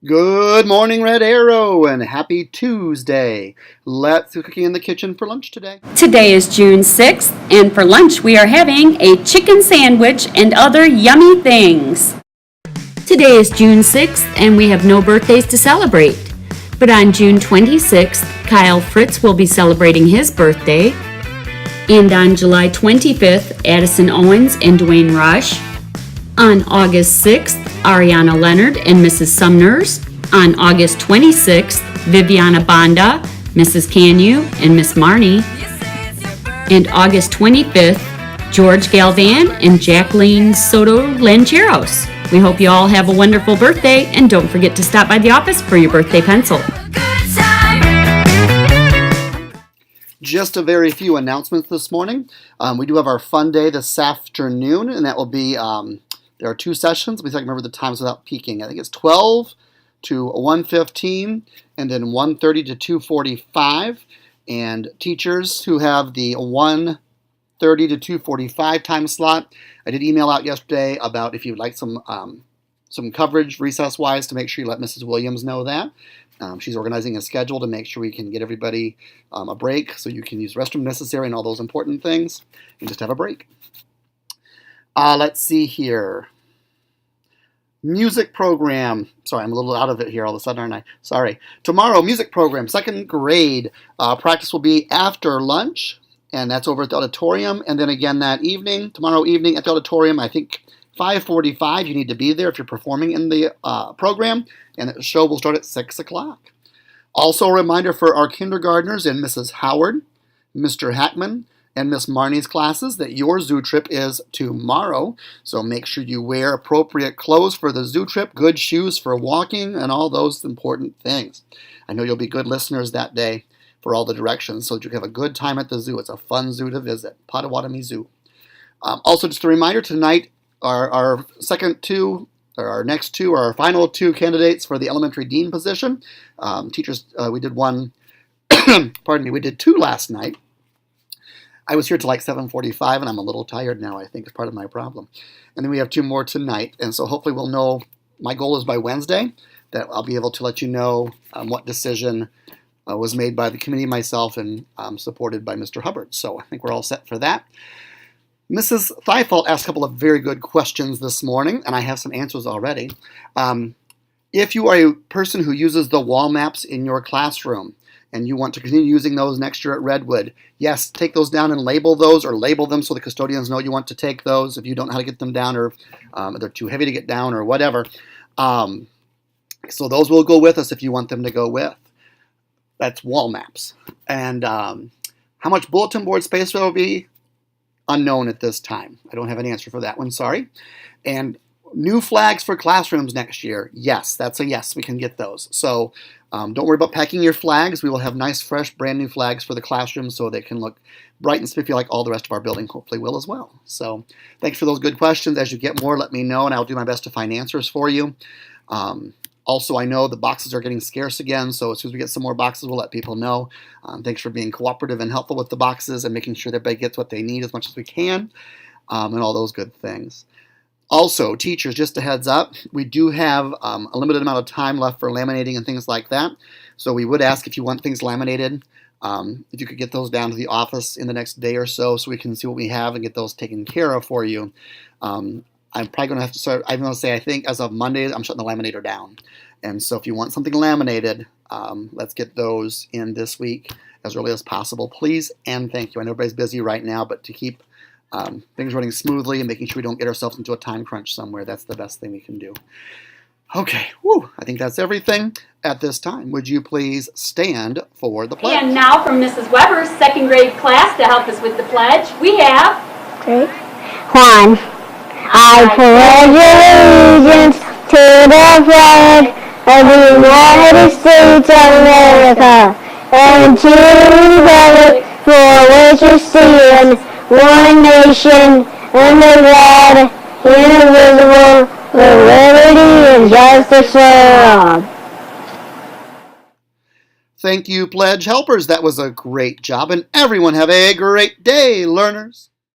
Good morning, Red Arrow, and happy Tuesday. Let's go cooking in the kitchen for lunch today. Today is June 6th, and for lunch we are having a chicken sandwich and other yummy things. Today is June 6th, and we have no birthdays to celebrate. But on June 26th, Kyle Fritz will be celebrating his birthday. And on July 25th, Addison Owens and Dwayne Rush. On August 6th, Ariana Leonard and Mrs. Sumners. On August 26th, Viviana Banda, Mrs. Canyu, and Miss Marnie. And August 25th, George Galvan and Jacqueline Soto Lancheros. We hope you all have a wonderful birthday, and don't forget to stop by the office for your birthday pencil. Just a very few announcements this morning. We do have our fun day this afternoon, and that will be, there are two sessions. Let me see if I can remember the times without peeking. I think it's 12 to 1:15, and then 1:30 to 2:45. And teachers who have the 1:30 to 2:45 time slot, I did email out yesterday about if you would like some coverage recess-wise to make sure you let Mrs. Williams know that. She's organizing a schedule to make sure we can get everybody a break so you can use the restroom necessary and all those important things and just have a break. Let's see here. Music program. Sorry, I'm a little out of it here all of a sudden, aren't I? Sorry. Tomorrow, music program, second grade. Practice will be after lunch, and that's over at the auditorium. And then again that evening, tomorrow evening at the auditorium, I think 5:45, you need to be there if you're performing in the program, and the show will start at 6 o'clock. Also a reminder for our kindergartners in Mrs. Howard, Mr. Hackman, and Miss Marnie's classes that your zoo trip is tomorrow. So make sure you wear appropriate clothes for the zoo trip, good shoes for walking, and all those important things. I know you'll be good listeners that day for all the directions so that you can have a good time at the zoo. It's a fun zoo to visit, Potawatomi Zoo. Also, just a reminder, tonight our second two, or our next two, or our final two candidates for the elementary dean position. Teachers, we did one, pardon me, we did two last night. I was here till like 7:45, and I'm a little tired now, I think, is part of my problem. And then we have two more tonight, and so hopefully we'll know, my goal is by Wednesday, that I'll be able to let you know what decision was made by the committee, myself, and supported by Mr. Hubbard. So I think we're all set for that. Mrs. Thiefelt asked a couple of very good questions this morning, and I have some answers already. If you are a person who uses the wall maps in your classroom, and you want to continue using those next year at Redwood, yes, take those down and label those, or label them so the custodians know you want to take those if you don't know how to get them down, or they're too heavy to get down, or whatever. So those will go with us if you want them to go with. That's wall maps. And how much bulletin board space there will be? Unknown at this time. I don't have an answer for that one, sorry. And new flags for classrooms next year. Yes, that's a yes. We can get those. So don't worry about packing your flags. We will have nice, fresh, brand new flags for the classrooms so they can look bright and spiffy like all the rest of our building hopefully will as well. So thanks for those good questions. As you get more, let me know, and I'll do my best to find answers for you. Also, I know the boxes are getting scarce again, so as soon as we get some more boxes, we'll let people know. Thanks for being cooperative and helpful with the boxes and making sure that everybody gets what they need as much as we can, and all those good things. Also, teachers, just a heads up, we do have a limited amount of time left for laminating and things like that. So we would ask if you want things laminated, if you could get those down to the office in the next day or so we can see what we have and get those taken care of for you. I'm probably going to have to start, I'm going to say, I think as of Monday, I'm shutting the laminator down. And so if you want something laminated, let's get those in this week as early as possible, please, and thank you. I know everybody's busy right now, but to keep things running smoothly and making sure we don't get ourselves into a time crunch somewhere, that's the best thing we can do. Okay, I think that's everything at this time. Would you please stand for the pledge? And now from Mrs. Weber's second grade class to help us with the pledge, we have... Okay. One. I pledge allegiance to the flag of the United States of America and to the republic for which it stands, one nation, under God, indivisible, with liberty and justice for all. Thank you, pledge helpers. That was a great job, and everyone have a great day, learners.